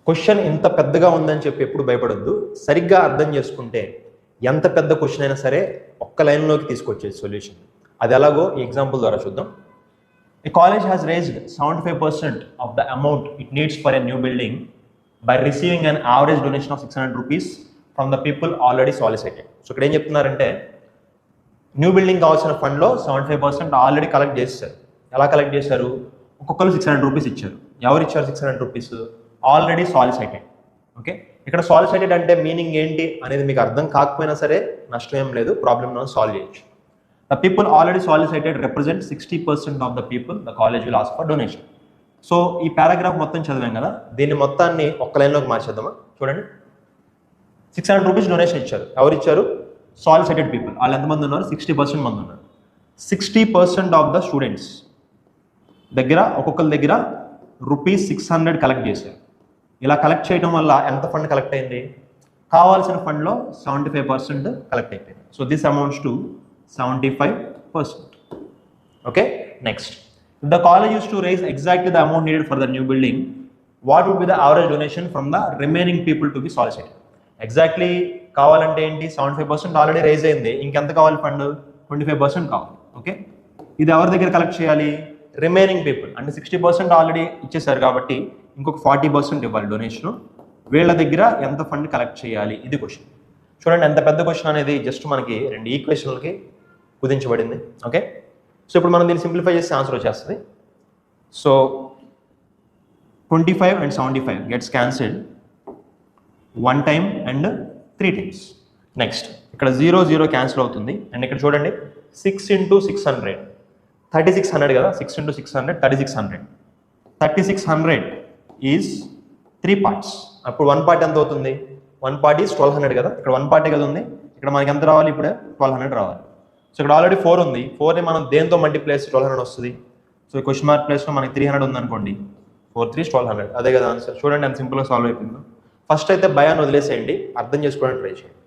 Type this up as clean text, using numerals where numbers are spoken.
Question ఇంత పెద్దగా ఉందని చెప్పి ఎప్పుడు భయపడొద్దు. సరిగ్గా అర్థం చేసుకుంటే ఎంత పెద్ద క్వశ్చన్ అయినా సరే ఒక్క లైన్లోకి తీసుకొచ్చేది సొల్యూషన్. అది ఎలాగో ఈ ఎగ్జాంపుల్ ద్వారా చూద్దాం. A college has raised 75% of the amount it needs for a new building by receiving an average donation of 600 rupees from the people already solicited. So ఇక్కడ ఏం చెప్తున్నారంటే న్యూ బిల్డింగ్ కావాల్సిన ఫండ్లో 75% ఆల్రెడీ కలెక్ట్ చేశారు. ఎలా collect చేశారు? ఒక్కొక్కరు 600 rupees ఇచ్చారు. ఎవరు ఇచ్చారు 600 రూపీస్? ఆల్రెడీ సాలిసైటెడ్. ఓకే, ఇక్కడ సాలిసైటెడ్ అంటే మీనింగ్ ఏంటి అనేది మీకు అర్థం కాకపోయినా సరే నష్టం ఏం లేదు, ప్రాబ్లమ్ సాల్వ్ చేయొచ్చు. The people already solicited represent 60% of the people the college will ask for donation. So ఈ పారాగ్రాఫ్ మొత్తం చదివాం కదా, దీన్ని మొత్తాన్ని ఒక్క లైన్లోకి మార్చేద్దామా? చూడండి, 600 రూపీస్ డొనేషన్ ఇచ్చారు. ఎవరు ఇచ్చారు? సాలిసైటెడ్ పీపుల్. వాళ్ళు ఎంతమంది ఉన్నారు? 60% మంది ఉన్నారు. 60% ఆఫ్ ద స్టూడెంట్స్ దగ్గర ఒక్కొక్కరి దగ్గర ₹600 కలెక్ట్ చేశారు. ఇలా కలెక్ట్ చేయడం వల్ల ఎంత ఫండ్ కలెక్ట్ అయింది? కావాల్సిన ఫండ్లో 75% కలెక్ట్ అయిపోయింది. So this amounts to 75%. Okay, next. If the college used to raise exactly the amount needed for the new building, what would be the average donation from the remaining people to be solicited? Exactly కావాలంటే ఏంటి? 75% already rise అయింది, ఇంకెంత కావాలి fund? 25% కావాలి. Okay, ఇది ఎవరి దగ్గర collect చేయాలి? Remaining people. అంటే 60% ఆల్రెడీ ఇచ్చేసారు కాబట్టి ఇంకొక 40% ఇవ్వాలి డొనేషన్. వీళ్ళ దగ్గర ఎంత ఫండ్ కలెక్ట్ చేయాలి? ఇది క్వశ్చన్. చూడండి ఎంత పెద్ద క్వశ్చన్ అనేది జస్ట్ మనకి 2 ఈక్వేషన్లకి కుదించబడింది. ఓకే, సో ఇప్పుడు మనం దీన్ని సింప్లిఫై చేస్తే ఆన్సర్ వచ్చేస్తుంది. So 25 and 75 gets cancelled 1 time and 3 times. Next ఇక్కడ 0 0 క్యాన్సిల్ అవుతుంది. అండ్ ఇక్కడ చూడండి 6 into 600 3600 కదా, 6 into 600 3600. 3600 is 3 parts. అప్పుడు 1 part ఎంత అవుతుంది? 1 part ఈజ్ 1200 కదా, ఇక్కడ 1 part కదా ఉంది. ఇక్కడ మనకి ఎంత రావాలి? ఇప్పుడే 1200 రావాలి. సో ఇక్కడ ఆల్రెడీ 4 ఉంది. 4ని మనం దేంతో మల్టిప్లై చేస్తే 1200 వస్తుంది. సో ఈ క్వశ్చన్ మార్క్ ప్లేస్లో మనకి 300 ఉంది అనుకోండి. 4 3 1200, అదే కదా ఆన్సర్. చూడండి ఎంత సింపుల్గా సాల్వ్ అయిపోయిందో. ఫస్ట్ అయితే భయాన్ని వదిలేసేయండి, అర్థం చేసుకోవడానికి ట్రై చేయండి.